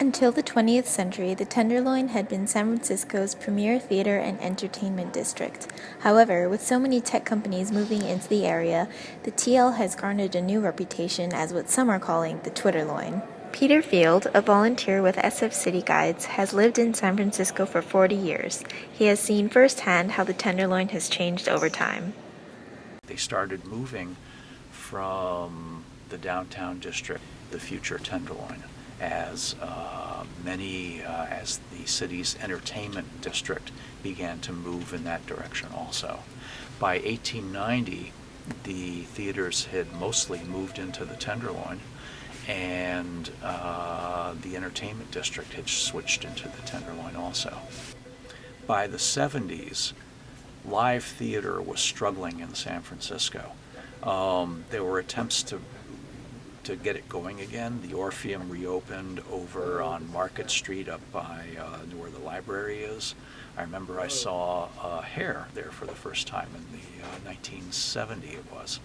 Until the 20th century, the Tenderloin had been San Francisco's premier theater and entertainment district. However, with so many tech companies moving into the area, the TL has garnered a new reputation as what some are calling the Twitterloin. Peter Field, a volunteer with SF City Guides, has lived in San Francisco for 40 years. He has seen firsthand how the Tenderloin has changed over time. They started moving from the downtown district, the future Tenderloin, as as the city's entertainment district began to move in that direction also. By 1890, the theaters had mostly moved into the Tenderloin, and the entertainment district had switched into the Tenderloin also. By the 70s, live theater was struggling in San Francisco. There were attempts to get it going again. The Orpheum reopened over on Market Street up by where the library is. I remember I saw Hair there for the first time in the 1970 it was.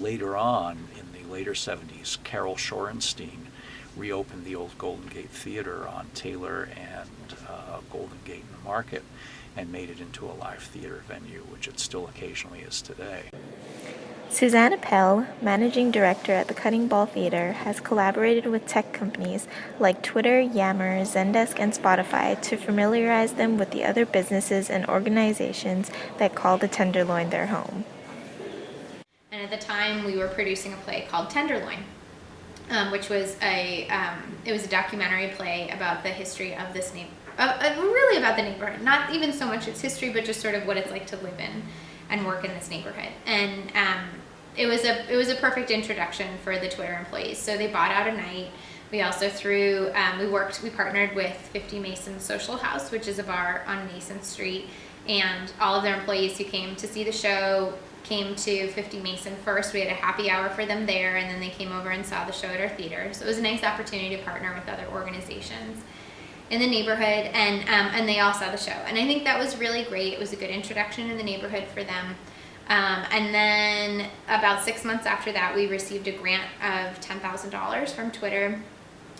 Later on, in the later 70s, Carol Shorenstein reopened the old Golden Gate Theater on Taylor and Golden Gate in the Market and made it into a live theater venue, which it still occasionally is today. Suzanne Appel, managing director at the Cutting Ball Theater, has collaborated with tech companies like Twitter, Yammer, Zendesk, and Spotify to familiarize them with the other businesses and organizations that call the Tenderloin their home. And at the time, we were producing a play called Tenderloin, which was a documentary play about the history of this really about the neighborhood. Not even so much its history, but just sort of what it's like to live in and work in this neighborhood. And it was a perfect introduction for the Twitter employees. So they bought out a night. We also we partnered with 50 Mason Social House, which is a bar on Mason Street, and all of their employees who came to see the show came to 50 Mason first. We had a happy hour for them there, and then they came over and saw the show at our theater. So it was a nice opportunity to partner with other organizations in the neighborhood, and they all saw the show. And I think that was really great. It was a good introduction in the neighborhood for them. And then about 6 months after that, we received a grant of $10,000 from Twitter.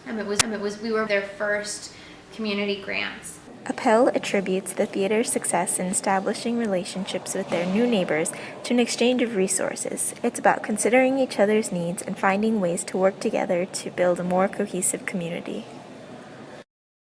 We were their first community grants. Appel attributes the theater's success in establishing relationships with their new neighbors to an exchange of resources. It's about considering each other's needs and finding ways to work together to build a more cohesive community.